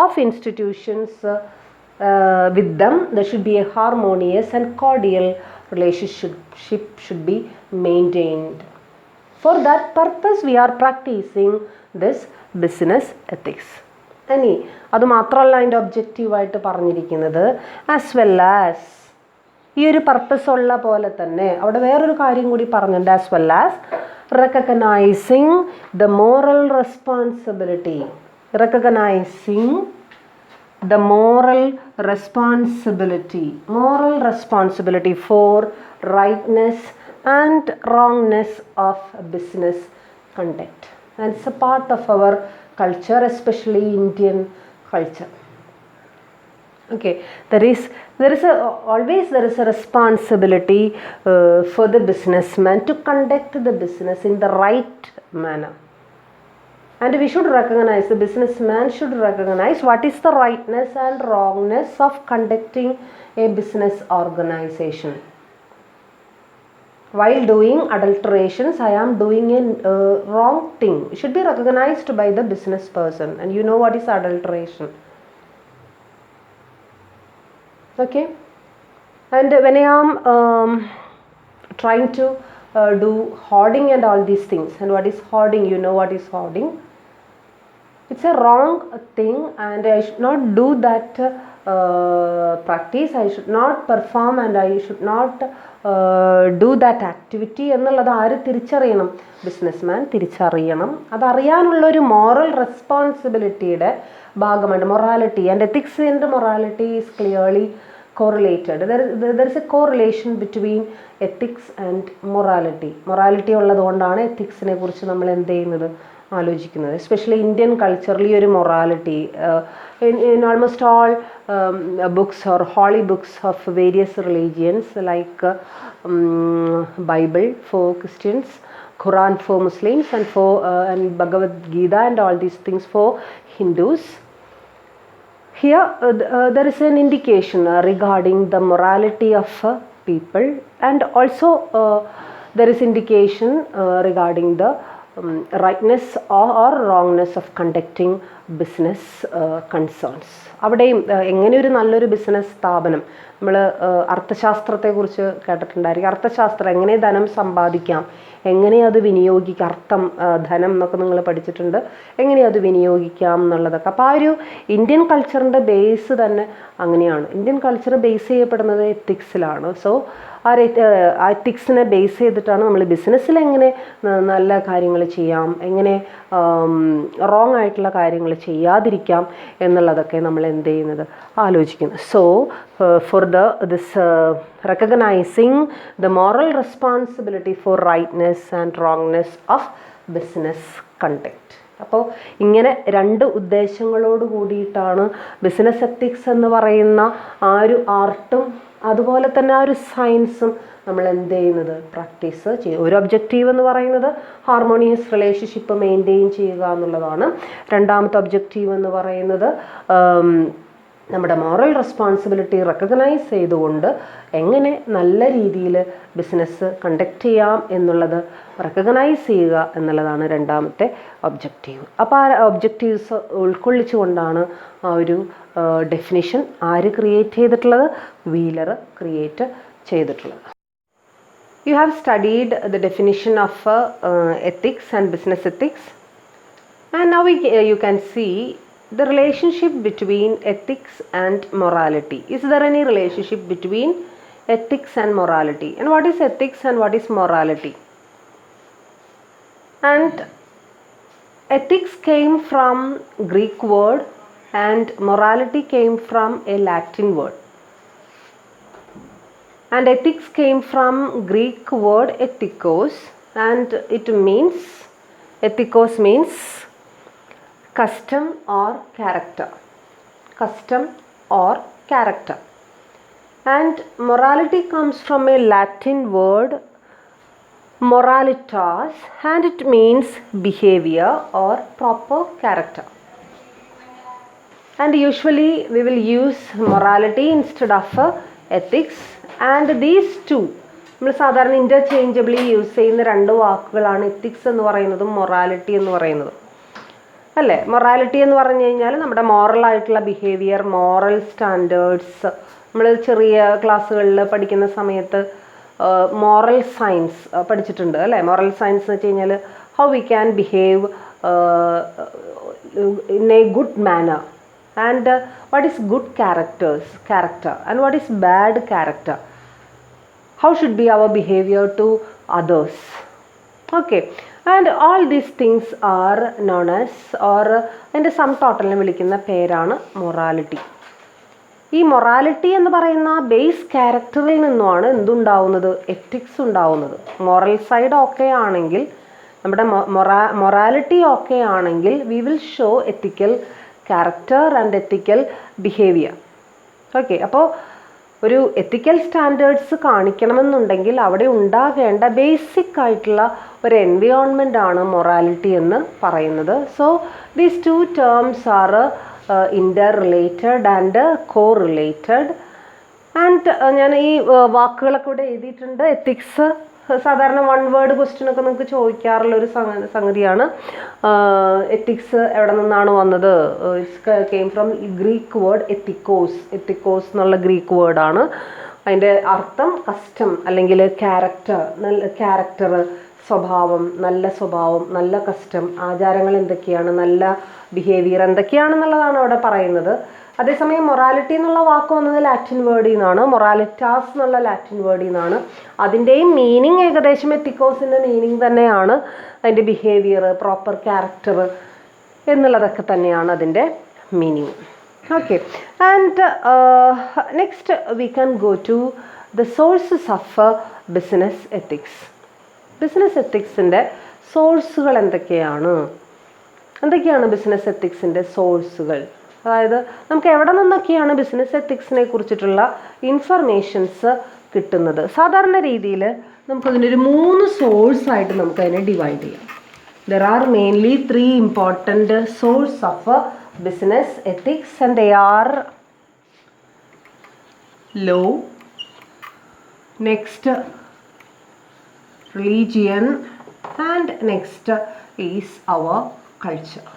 of institutions, with them there should be a harmonious and cordial relationship should be maintained. For that purpose we are practicing this business ethics. ഇനി അത് മാത്രമല്ല അതിൻ്റെ ഒബ്ജക്റ്റീവായിട്ട് പറഞ്ഞിരിക്കുന്നത്, as well as ഈ ഒരു purpose ഉള്ള പോലെ തന്നെ അവിടെ വേറൊരു കാര്യം കൂടി പറഞ്ഞിട്ടുണ്ട്, as well as recognising the moral responsibility. Recognising the moral responsibility for rightness and wrongness of business conduct. And it's a part of our culture, especially Indian culture. Okay, there is always there is a responsibility for the businessman to conduct the business in the right manner. And we should recognize, the businessman should recognize what is the rightness and wrongness of conducting a business organization. While doing adulterations, I am doing a wrong thing. It should be recognized by the business person. And you know what is adulteration. Okay. And when I am trying to do hoarding and all these things, and what is hoarding, you know what is hoarding. It's a wrong thing, and I should not do that practice. I should not perform, and I should not do that activity എന്നുള്ളത് ആര് തിരിച്ചറിയണം? Businessman തിരിച്ചറിയണം. അതറിയാനുള്ളൊരു moral റെസ്പോൺസിബിലിറ്റിയുടെ ഭാഗമാണ് morality. And ethics and morality is clearly correlated. There is a correlation between ethics and morality. Morality ഉള്ളതുകൊണ്ടാണ് എത്തിക്സിനെ കുറിച്ച് നമ്മൾ എന്ത് ചെയ്യുന്നത്, ആലോചിക്കുന്നത്. എസ്പെഷ്യലി ഇന്ത്യൻ കൾച്ചറിൽ ഈ ഒരു morality in almost all books or holy books of various religions like Bible for Christians, Quran for Muslims, and Bhagavad Gita and all these things for Hindus. Here there is an indication regarding the morality of people, and also there is indication regarding the rightness or wrongness of conducting business concerns. അവിടെയും എങ്ങനെ ഒരു നല്ലൊരു business സ്ഥാപനം, നമ്മൾ അർത്ഥശാസ്ത്രത്തെക്കുറിച്ച് കേട്ടിട്ടുണ്ടായിരിക്കും. അർത്ഥശാസ്ത്രം എങ്ങനെ ധനം സമ്പാദിക്കാം, എങ്ങനെ അത് വിനിയോഗിക്കാം, അർത്ഥം ധനം എന്നൊക്കെ നിങ്ങൾ പഠിച്ചിട്ടുണ്ട്, എങ്ങനെ അത് വിനിയോഗിക്കാം എന്നുള്ളതൊക്കെ. അപ്പോൾ ആ ഒരു ഇന്ത്യൻ കൾച്ചറിൻ്റെ ബേസ് തന്നെ അങ്ങനെയാണ്. ഇന്ത്യൻ കൾച്ചർ ബേസ് ചെയ്യപ്പെടുന്നത് എത്തിക്സിലാണ്. സോ ആ എത്തിക്സിനെ ബേസ് ചെയ്തിട്ടാണ് നമ്മൾ ബിസിനസ്സിൽ എങ്ങനെ നല്ല കാര്യങ്ങൾ ചെയ്യാം, എങ്ങനെ റോങ് ആയിട്ടുള്ള കാര്യങ്ങൾ ചെയ്യാതിരിക്കാം എന്നുള്ളതൊക്കെ നമ്മൾ എന്ത് ചെയ്യുന്നത്, ആലോചിക്കുന്നത്. So for this recognizing the moral responsibility for rightness and wrongness of business conduct. അപ്പോൾ ഇങ്ങനെ രണ്ട് ഉദ്ദേശങ്ങളോട് കൂടിയിട്ടാണ് ബിസിനസ് എത്തിക്സ് എന്ന് പറയുന്ന ആ ഒരു ആർട്ടും അതുപോലെ തന്നെ ആ ഒരു സയൻസും നമ്മൾ എന്ത് ചെയ്യുന്നത്, പ്രാക്ടീസ് ചെയ്യും. ഒരു ഒബ്ജക്റ്റീവ് എന്ന് പറയുന്നത് ഹാർമോണിയസ് റിലേഷൻഷിപ്പ് മെയിൻറ്റെയിൻ ചെയ്യുക എന്നുള്ളതാണ്. രണ്ടാമത്തെ ഒബ്ജക്റ്റീവ് എന്ന് പറയുന്നത് നമ്മുടെ മോറൽ റെസ്പോൺസിബിലിറ്റി റെക്കഗ്നൈസ് ചെയ്തുകൊണ്ട് എങ്ങനെ നല്ല രീതിയിൽ ബിസിനസ് കണ്ടക്ട് ചെയ്യാം എന്നുള്ളത് റെക്കഗ്നൈസ് ചെയ്യുക എന്നുള്ളതാണ് രണ്ടാമത്തെ ഒബ്ജക്റ്റീവ്. അപ്പോൾ ആ ഒബ്ജക്റ്റീവ്സ് ഉൾക്കൊള്ളിച്ചുകൊണ്ടാണ് ആ ഒരു ഡെഫിനിഷൻ ആര് ക്രിയേറ്റ് ചെയ്തിട്ടുള്ളത്, വീലർ ക്രിയേറ്റ് ചെയ്തിട്ടുള്ളത്. You have studied the definition of ethics and business ethics, and now you can see the relationship between ethics and morality. Is there any relationship between ethics and morality? And what is ethics and what is morality? And ethics came from Greek word and morality came from a Latin word. And ethics came from Greek word ethikos, and it means, ethikos means custom or character. Custom or character. And morality comes from a Latin word moralitas, and it means behavior or proper character. And usually we will use morality instead of ethics. And these two നമ്മൾ സാധാരണ interchangeably use ചെയ്യുന്ന രണ്ട് വാക്കുകളാണ് ethics എന്ന് പറയുന്നതും morality എന്ന് പറയുന്നതും, അല്ലേ? മൊറാലിറ്റി എന്ന് പറഞ്ഞു കഴിഞ്ഞാൽ നമ്മുടെ മോറലായിട്ടുള്ള ബിഹേവിയർ, മോറൽ സ്റ്റാൻഡേർഡ്സ്. നമ്മൾ ചെറിയ ക്ലാസ്സുകളിൽ പഠിക്കുന്ന സമയത്ത് മോറൽ സയൻസ് പഠിച്ചിട്ടുണ്ട്, അല്ലേ? മോറൽ സയൻസ് എന്ന് വെച്ച് കഴിഞ്ഞാൽ how we can behave in A good manner, and what is good character and what is bad character, how should be our behavior to others. Okay, and all these things are known as, or അതിൻ്റെ some ടോട്ടലിനെ വിളിക്കുന്ന പേരാണ് morality. ഈ morality എന്ന് പറയുന്ന base ക്യാരക്ടറിൽ നിന്നുമാണ് എന്തുണ്ടാവുന്നത്, ethics ഉണ്ടാവുന്നത്. Moral side okay ആണെങ്കിൽ, നമ്മുടെ മൊറാലിറ്റി ഓക്കെ ആണെങ്കിൽ we will show ethical character and ethical behavior. Okay, അപ്പോൾ ഒരു എത്തിക്കൽ സ്റ്റാൻഡേർഡ്സ് കാണിക്കണമെന്നുണ്ടെങ്കിൽ അവിടെ ഉണ്ടാകേണ്ട ബേസിക് ആയിട്ടുള്ള ഒരു എൻവയോൺമെൻ്റ് ആണ് മൊറാലിറ്റി എന്ന് പറയുന്നത്. So these two terms R Inter related and co related. And ഞാൻ ഈ വാക്കുകളൊക്കെ ഇവിടെ എഴുതിയിട്ടുണ്ട്. എത്തിക്സ് സാധാരണ വൺ വേർഡ് ക്വസ്റ്റ്യൻ ഒക്കെ നമുക്ക് ചോദിക്കാറുള്ളൊരു സംഗതിയാണ്. എത്തിക്സ് എവിടെ നിന്നാണ് വന്നത്? It's came from Greek word ethikos. Ethikos എന്നുള്ള ഗ്രീക്ക് വേർഡാണ്. അതിൻ്റെ അർത്ഥം കസ്റ്റം അല്ലെങ്കിൽ ക്യാരക്ടർ, നല്ല ക്യാരക്ടർ, സ്വഭാവം, നല്ല കസ്റ്റം, ആചാരങ്ങൾ എന്തൊക്കെയാണ്, നല്ല ബിഹേവിയർ എന്തൊക്കെയാണെന്നുള്ളതാണ് അവിടെ പറയുന്നത്. അതേസമയം മൊറാലിറ്റി എന്നുള്ള വാക്ക് വന്നത് ലാറ്റിൻ വേർഡിൽ നിന്നാണ്, മൊറാലിറ്റാസ് എന്നുള്ള ലാറ്റിൻ വേർഡിൽ നിന്നാണ്. അതിൻ്റെയും മീനിങ് ഏകദേശം എത്തിക്കോസിൻ്റെ മീനിങ് തന്നെയാണ്. അതിൻ്റെ ബിഹേവിയർ, പ്രോപ്പർ ക്യാരക്ടർ എന്നുള്ളതൊക്കെ തന്നെയാണ് അതിൻ്റെ meaning. Okay, and next we can go to the sources of business ethics. Business എത്തിക്സിൻ്റെ സോഴ്സുകൾ എന്തൊക്കെയാണ് ബിസിനസ് എത്തിക്സിൻ്റെ സോഴ്സുകൾ? അതായത് നമുക്ക് എവിടെ നിന്നൊക്കെയാണ് ബിസിനസ് എത്തിക്സിനെ കുറിച്ചിട്ടുള്ള ഇൻഫർമേഷൻസ് കിട്ടുന്നത്? സാധാരണ രീതിയിൽ നമുക്കതിനൊരു 3 സോഴ്സായിട്ട് നമുക്കതിനെ ഡിവൈഡ് ചെയ്യാം. There are mainly 3 important source of business ethics and they are law, next religion, and next is our culture.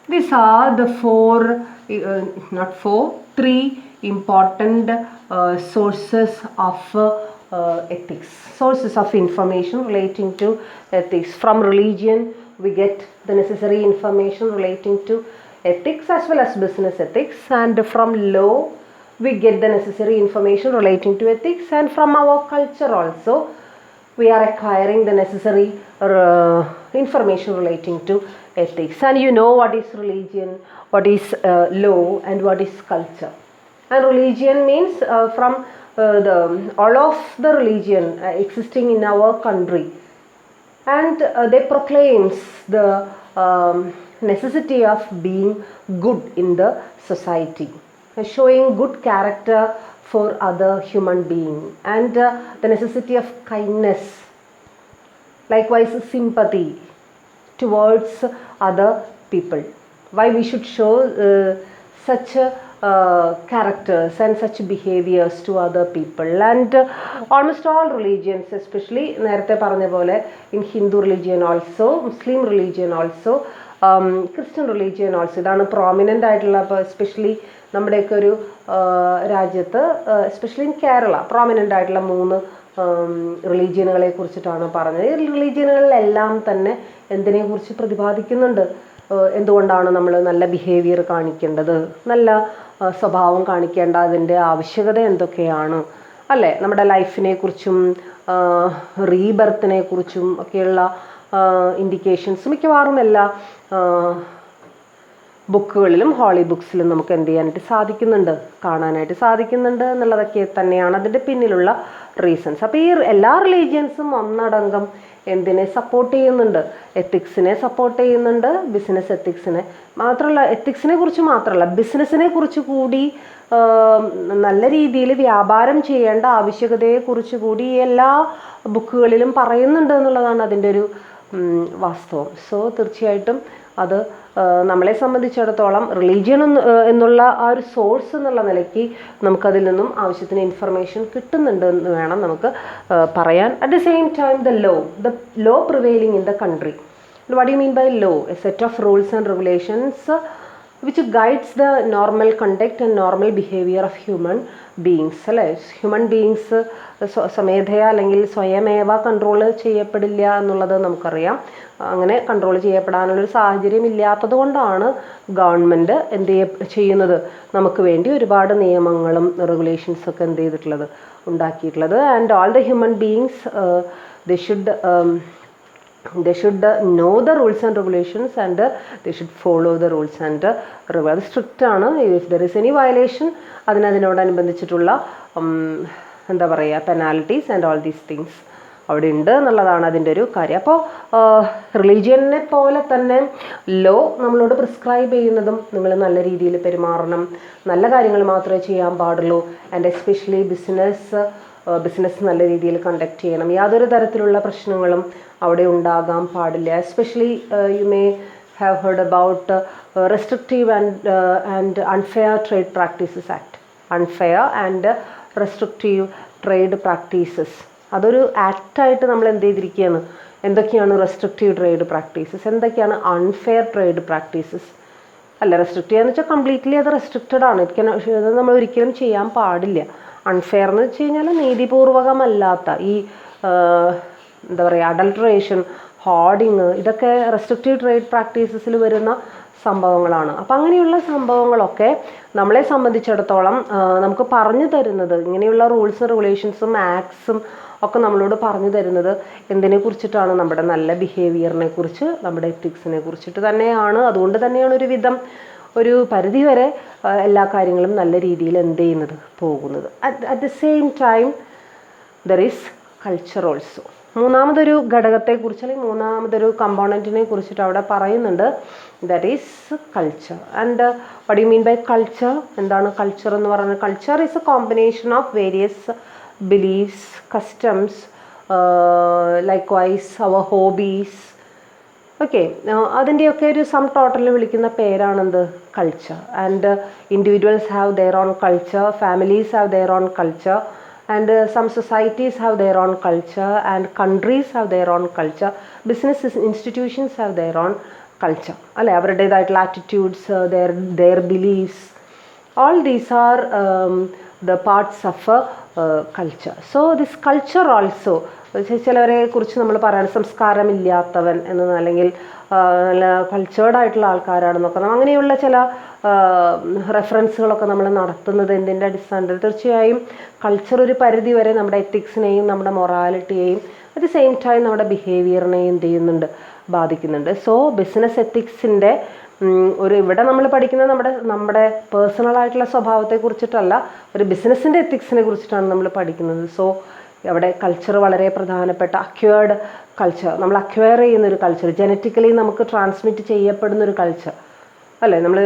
These are the 3 important sources of ethics, sources of information relating to ethics. From religion we get the necessary information relating to ethics as well as business ethics, and from law we get the necessary information relating to ethics, and from our culture also we are acquiring the necessary information relating to ethics. And you know what is religion, what is law, and what is culture. And religion means from all of the religion existing in our country, and they proclaims the necessity of being good in the society, showing good character for other human being, and the necessity of kindness, likewise sympathy towards other people. Why we should show such characters and such behaviors to other people. And almost all religions, especially നേരത്തെ പറഞ്ഞ പോലെ in Hindu religion also, Muslim religion also, Christian religion also, ഇതാണ് prominent ആയിട്ടുള്ള. അപ്പോൾ especially നമ്മുടെയൊക്കെ ഒരു രാജ്യത്ത്, especially in Kerala, prominent ആയിട്ടുള്ള 3 റിലീജിയനുകളെ കുറിച്ചിട്ടാണ് പറഞ്ഞത്. ഈ റിലീജിയനുകളിലെല്ലാം തന്നെ എന്തിനെക്കുറിച്ച് പ്രതിപാദിക്കുന്നുണ്ട്? എന്തുകൊണ്ടാണ് നമ്മൾ നല്ല ബിഹേവിയർ കാണിക്കേണ്ടത്, നല്ല സ്വഭാവം കാണിക്കേണ്ട, അതിൻ്റെ ആവശ്യകത എന്തൊക്കെയാണ്, അല്ലേ? നമ്മുടെ ലൈഫിനെ കുറിച്ചും റീബർത്തിനെ കുറിച്ചും ഒക്കെയുള്ള ഇൻഡിക്കേഷൻസ് മിക്കവാറും എല്ലാ ബുക്കുകളിലും ഹോളി ബുക്സിലും നമുക്ക് എന്ത് ചെയ്യാനായിട്ട് സാധിക്കുന്നുണ്ട്, കാണാനായിട്ട് സാധിക്കുന്നുണ്ട് എന്നുള്ളതൊക്കെ തന്നെയാണ് അതിൻ്റെ പിന്നിലുള്ള റീസൺസ്. അപ്പോൾ ഈ എല്ലാ റിലീജിയൻസും ഒന്നടങ്കം എന്തിനെ സപ്പോർട്ട് ചെയ്യുന്നുണ്ട്? എത്തിക്സിനെ സപ്പോർട്ട് ചെയ്യുന്നുണ്ട്. ബിസിനസ് എത്തിക്സിനെ മാത്രമല്ല, എത്തിക്സിനെ കുറിച്ച് മാത്രമല്ല, ബിസിനസ്സിനെ കുറിച്ച് കൂടി, നല്ല രീതിയിൽ വ്യാപാരം ചെയ്യേണ്ട ആവശ്യകതയെക്കുറിച്ച് കൂടി എല്ലാ ബുക്കുകളിലും പറയുന്നുണ്ട് എന്നുള്ളതാണ് അതിൻ്റെ ഒരു വാസ്തവം. സോ തീർച്ചയായിട്ടും അത് നമ്മളെ സംബന്ധിച്ചിടത്തോളം റിലീജിയൻ എന്നുള്ള ആ ഒരു സോഴ്സ് എന്നുള്ള നിലയ്ക്ക് നമുക്കതിൽ നിന്നും ആവശ്യത്തിന് ഇൻഫർമേഷൻ കിട്ടുന്നുണ്ട് എന്ന് വേണം നമുക്ക് പറയാൻ. At the same time the law prevailing in the country. What do you mean by law? A set of rules and regulations which guides the normal conduct and normal behavior of human beings. അല്ലേ? Human beings സ്വമേധയാ അല്ലെങ്കിൽ സ്വയമേവ control ചെയ്യപ്പെടില്ല എന്നുള്ളത് നമുക്കറിയാം. അങ്ങനെ control ചെയ്യപ്പെടാനുള്ളൊരു സാഹചര്യം ഇല്ലാത്തത് കൊണ്ടാണ് ഗവൺമെൻറ് എന്ത് ചെയ്യുന്നത്? നമുക്ക് വേണ്ടി ഒരുപാട് നിയമങ്ങളും റെഗുലേഷൻസൊക്കെ എന്ത് ചെയ്തിട്ടുള്ളത്, ഉണ്ടാക്കിയിട്ടുള്ളത്. And all the human beings they should know the rules and regulations, and they should follow the rules and regulations. അത് സ്ട്രിക്റ്റ് ആണ്. if there is any violation, അതിനോടനുബന്ധിച്ചിട്ടുള്ള എന്താ പറയുക, penalties and all these things അവിടെ ഉണ്ട് എന്നുള്ളതാണ് അതിൻ്റെ ഒരു കാര്യം. അപ്പോൾ റിലീജിയനെ പോലെ തന്നെ ലോ നമ്മളോട് പ്രിസ്ക്രൈബ് ചെയ്യുന്നതും നിങ്ങൾ നല്ല രീതിയിൽ പെരുമാറണം, നല്ല കാര്യങ്ങൾ മാത്രമേ ചെയ്യാൻ പാടുള്ളൂ. ആൻഡ് എസ്പെഷ്യലി ബിസിനസ് നല്ല രീതിയിൽ കണ്ടക്ട് ചെയ്യണം. യാതൊരു തരത്തിലുള്ള പ്രശ്നങ്ങളും അവിടെ ഉണ്ടാകാൻ പാടില്ല. Especially you may have heard about restrictive and unfair trade practices act. Unfair and restrictive trade practices, അതൊരു ആക്റ്റായിട്ട് നമ്മൾ എന്ത് ചെയ്തിരിക്കുകയാണ്. എന്തൊക്കെയാണ് റെസ്ട്രിക്റ്റീവ് ട്രേഡ് പ്രാക്ടീസസ്, എന്തൊക്കെയാണ് അൺഫെയർ ട്രേഡ് പ്രാക്ടീസസ്. അല്ല, റെസ്ട്രിക്റ്റീവ് എന്ന് വെച്ചാൽ കംപ്ലീറ്റ്ലി അത് റെസ്ട്രിക്റ്റഡ് ആണ്. അത് നമ്മൾ ഒരിക്കലും ചെയ്യാൻ പാടില്ല. അൺഫെയർ എന്ന് വെച്ച് കഴിഞ്ഞാൽ നീതിപൂർവകമല്ലാത്ത ഈ എന്താ പറയുക, അഡൾട്രേഷൻ, ഹോർഡിങ്, ഇതൊക്കെ റെസ്ട്രിക്റ്റീവ് ട്രേഡ് പ്രാക്ടീസസിൽ വരുന്ന സംഭവങ്ങളാണ്. അപ്പം അങ്ങനെയുള്ള സംഭവങ്ങളൊക്കെ നമ്മളെ സംബന്ധിച്ചിടത്തോളം നമുക്ക് പറഞ്ഞു തരുന്നത്, ഇങ്ങനെയുള്ള റൂൾസും റെഗുലേഷൻസും ആക്ട്സും ഒക്കെ നമ്മളോട് പറഞ്ഞു തരുന്നത് എന്തിനെ കുറിച്ചിട്ടാണ്? നമ്മുടെ നല്ല ബിഹേവിയറിനെ കുറിച്ച്, നമ്മുടെ എത്തിക്സിനെ കുറിച്ചിട്ട് തന്നെയാണ്. അതുകൊണ്ട് തന്നെയാണ് ഒരു പരിധിവരെ എല്ലാ കാര്യങ്ങളും നല്ല രീതിയിൽ എന്ത് ചെയ്യുന്നത്, പോകുന്നത്. At the same time there is culture also. മൂന്നാമതൊരു ഘടകത്തെക്കുറിച്ച് അല്ലെങ്കിൽ മൂന്നാമതൊരു കമ്പോണൻറ്റിനെ കുറിച്ചിട്ട് അവിടെ പറയുന്നുണ്ട്. That is culture. And what you mean by culture? എന്താണ് കൾച്ചർ എന്ന് പറയുന്നത്? Culture is a combination of various beliefs, customs, likewise our hobbies. Okay, അതിൻ്റെയൊക്കെ ഒരു സം ടോട്ടൽ വിളിക്കുന്ന പേരാണെന്ത്? Culture. And individuals have their own culture, families have their own culture, and some societies have their own culture, and countries have their own culture, business institutions have their own culture. അല്ലേ, അവരുടേതായിട്ടുള്ള attitudes, their beliefs, all these are the parts of culture. So this culture also, ചിലവരെ കുറിച്ച് നമ്മൾ പറയാൻ സംസ്കാരമില്ലാത്തവൻ എന്ന്, അല്ലെങ്കിൽ നല്ല cultured ആയിട്ടുള്ള ആൾക്കാരാണെന്നൊക്കെ, അങ്ങനെയുള്ള ചില റെഫറൻസുകളൊക്കെ നമ്മൾ നടത്തുന്നത് എന്തിൻ്റെ അടിസ്ഥാനത്തിൽ? തീർച്ചയായും കൾച്ചർ ഒരു പരിധി വരെ നമ്മുടെ എത്തിക്സിനെയും നമ്മുടെ മൊറാലിറ്റിയെയും അറ്റ് ദ സെയിം ടൈം നമ്മുടെ ബിഹേവിയറിനെയും എന്ത് ചെയ്യുന്നുണ്ട്, ബാധിക്കുന്നുണ്ട്. സോ ബിസിനസ് എത്തിക്സിൻ്റെ ഇവിടെ നമ്മൾ പഠിക്കുന്നത് നമ്മുടെ പേഴ്സണൽ ആയിട്ടുള്ള സ്വഭാവത്തെ കുറിച്ചിട്ടല്ല, ഒരു ബിസിനസ്സിൻ്റെ എത്തിക്സിനെ കുറിച്ചിട്ടാണ് നമ്മൾ പഠിക്കുന്നത്. സോ അവിടെ കൾച്ചർ വളരെ പ്രധാനപ്പെട്ട, അക്വയർഡ് കൾച്ചർ, നമ്മൾ അക്വയർ ചെയ്യുന്നൊരു കൾച്ചർ, ജനറ്റിക്കലി നമുക്ക് ട്രാൻസ്മിറ്റ് ചെയ്യപ്പെടുന്നൊരു കൾച്ചർ അല്ലേ. നമ്മൾ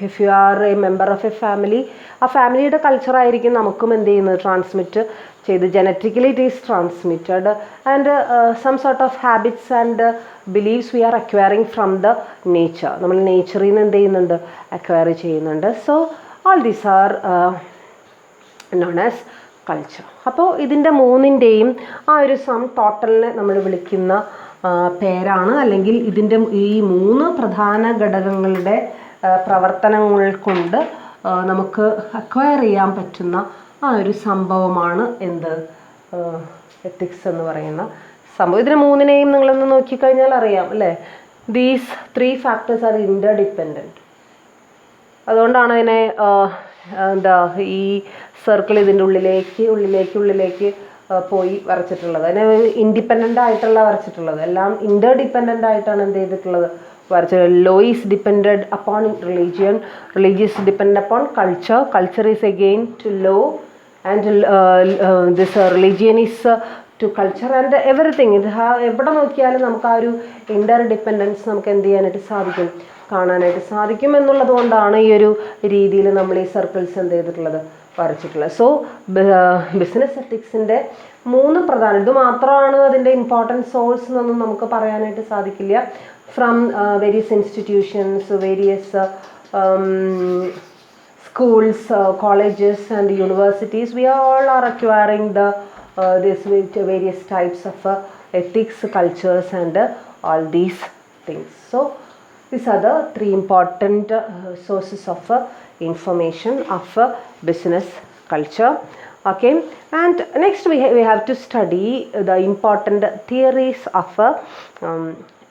if you are a member of a family, ആ ഫാമിലിയുടെ കൾച്ചറായിരിക്കും നമുക്കും എന്ത് ചെയ്യുന്നത്, ട്രാൻസ്മിറ്റ് ചെയ്ത്, genetically it is transmitted. And some sort of habits and beliefs we are acquiring from the nature, നമ്മൾ നേച്ചറിൽ നിന്ന് എന്ത് ചെയ്യുന്നുണ്ട്, അക്വയർ ചെയ്യുന്നുണ്ട്. So all these are known as culture. അപ്പോൾ ഇതിൻ്റെ മൂന്നിൻ്റെയും ആ ഒരു സം ടോട്ടലിനെ നമ്മൾ വിളിക്കുന്ന പേരാണ്, അല്ലെങ്കിൽ ഇതിൻ്റെ ഈ മൂന്ന് പ്രധാന ഘടകങ്ങളുടെ പ്രവർത്തനങ്ങൾ കൊണ്ട് നമുക്ക് അക്വയർ ചെയ്യാൻ പറ്റുന്ന ആ ഒരു സംഭവമാണ് എന്ത്, എത്തിക്സ് എന്ന് പറയുന്ന സംഭവം. ഇതിന് മൂന്നിനെയും നിങ്ങളൊന്ന് നോക്കിക്കഴിഞ്ഞാൽ അറിയാം അല്ലേ, ദീസ് 3 ഫാക്ടേഴ്സ് ആർ ഇൻ്റർഡിപ്പെൻഡൻറ്റ്. അതുകൊണ്ടാണ് അതിനെ എന്താ ഈ സർക്കിൾ ഇതിൻ്റെ ഉള്ളിലേക്ക് പോയി വരച്ചിട്ടുള്ളത്. അതിനെ ഇൻഡിപെൻഡൻ്റ് ആയിട്ടുള്ള വരച്ചിട്ടുള്ളത്, എല്ലാം ഇൻ്റർഡിപ്പെൻഡൻ്റ് ആയിട്ടാണ് എന്ത് ചെയ്തിട്ടുള്ളത്, വരച്ചത്. Law is depended upon religion, religious depend upon culture, culture is again to law, and this religion is to culture, and everything. ഇത് എവിടെ നോക്കിയാലും നമുക്ക് ആ ഒരു ഇൻ്റർഡിപ്പെൻഡൻസ് നമുക്ക് എന്ത് ചെയ്യാനായിട്ട് സാധിക്കും, കാണാനായിട്ട് സാധിക്കും എന്നുള്ളത് കൊണ്ടാണ് ഈ ഒരു രീതിയിൽ നമ്മൾ ഈ സർക്കിൾസ് എന്ത് ചെയ്തിട്ടുള്ളത്, വരച്ചിട്ടുള്ളത്. സോ ബിസിനസ് എത്തിക്സിൻ്റെ 3 പ്രധാന, ഇത് മാത്രമാണ് അതിൻ്റെ ഇമ്പോർട്ടൻറ്റ് സോഴ്സ് എന്നൊന്നും നമുക്ക് പറയാനായിട്ട് സാധിക്കില്ല. From various institutions, various schools, colleges and universities, we all are acquiring this various types of ethics, cultures and all these things. So these are the 3 important sources of information of business culture. Okay, and next we have to study the important theories of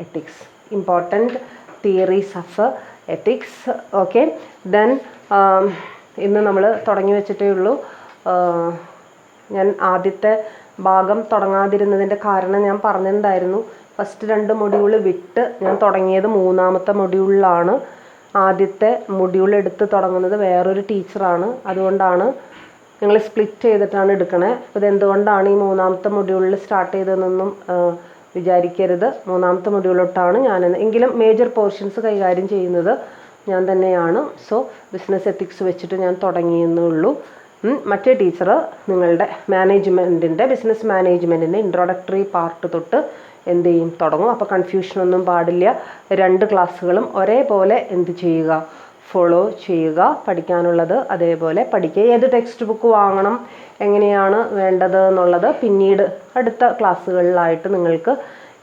ethics. Important theories of ethics. Okay, then ഇന്ന് നമ്മൾ തുടങ്ങി വെച്ചിട്ടേ ഉള്ളൂ. ഞാൻ ആദ്യത്തെ ഭാഗം തുടങ്ങാതിരുന്നതിൻ്റെ കാരണം ഞാൻ പറഞ്ഞിട്ടുണ്ടായിരുന്നു. ഫസ്റ്റ് 2 മൊഡ്യൂൾ വിട്ട് ഞാൻ തുടങ്ങിയത് 3-ാമത്തെ മൊഡ്യൂളിലാണ്. ആദ്യത്തെ മൊഡ്യൂൾ എടുത്ത് തുടങ്ങുന്നത് വേറൊരു ടീച്ചറാണ്. അതുകൊണ്ടാണ് നിങ്ങൾ സ്പ്ലിറ്റ് ചെയ്തിട്ടാണ് എടുക്കണേ. അപ്പോൾ ഇതെന്തുകൊണ്ടാണ് ഈ മൂന്നാമത്തെ മൊഡ്യൂളിൽ സ്റ്റാർട്ട് ചെയ്തതെന്നൊന്നും വിചാരിക്കരുത്. മൂന്നാമത്തെ മൊഡ്യൂളൊട്ടാണ് ഞാൻ, എങ്കിലും മേജർ പോർഷൻസ് കൈകാര്യം ചെയ്യുന്നത് ഞാൻ തന്നെയാണ്. സോ ബിസിനസ് എത്തിക്സ് വെച്ചിട്ട് ഞാൻ തുടങ്ങിയെന്നേ ഉള്ളൂ. മറ്റേ ടീച്ചർ നിങ്ങളുടെ മാനേജ്മെൻറ്റിൻ്റെ, ബിസിനസ് മാനേജ്മെൻറ്റിൻ്റെ ഇൻട്രൊഡക്ടറി പാർട്ട് തൊട്ട് എന്ത് ചെയ്യും, തുടങ്ങും. അപ്പോൾ കൺഫ്യൂഷനൊന്നും പാടില്ല. 2 ക്ലാസ്സുകളും ഒരേപോലെ എന്ത് ചെയ്യുക, ഫോളോ ചെയ്യുക. പഠിക്കാനുള്ളത് അതേപോലെ പഠിക്കുക. ഏത് ടെക്സ്റ്റ് ബുക്ക് വാങ്ങണം, എങ്ങനെയാണ് വേണ്ടത് എന്നുള്ളത് പിന്നീട് അടുത്ത ക്ലാസ്സുകളിലായിട്ട് നിങ്ങൾക്ക്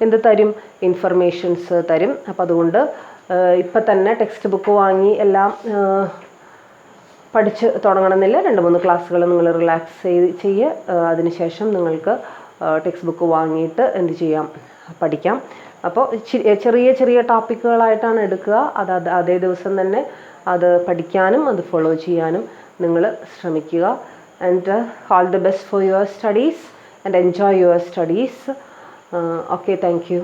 എന്ത് തരും, ഇൻഫർമേഷൻസ് തരും. അപ്പോൾ അതുകൊണ്ട് ഇപ്പം തന്നെ ടെക്സ്റ്റ് ബുക്ക് വാങ്ങി എല്ലാം പഠിച്ച് തുടങ്ങണമെന്നില്ല. 2-3 ക്ലാസ്സുകൾ നിങ്ങൾ റിലാക്സ് ചെയ്യുക. അതിനുശേഷം നിങ്ങൾക്ക് ടെക്സ്റ്റ് ബുക്ക് വാങ്ങിയിട്ട് എന്ത് ചെയ്യാം, പഠിക്കാം. അപ്പോൾ ചെറിയ ചെറിയ ടോപ്പിക്കുകളായിട്ടാണ് എടുക്കുക. അതേ ദിവസം തന്നെ അത് പഠിക്കാനും അത് ഫോളോ ചെയ്യാനും നിങ്ങൾ ശ്രമിക്കുക. And all the best for your studies and enjoy your studies. Okay, thank you.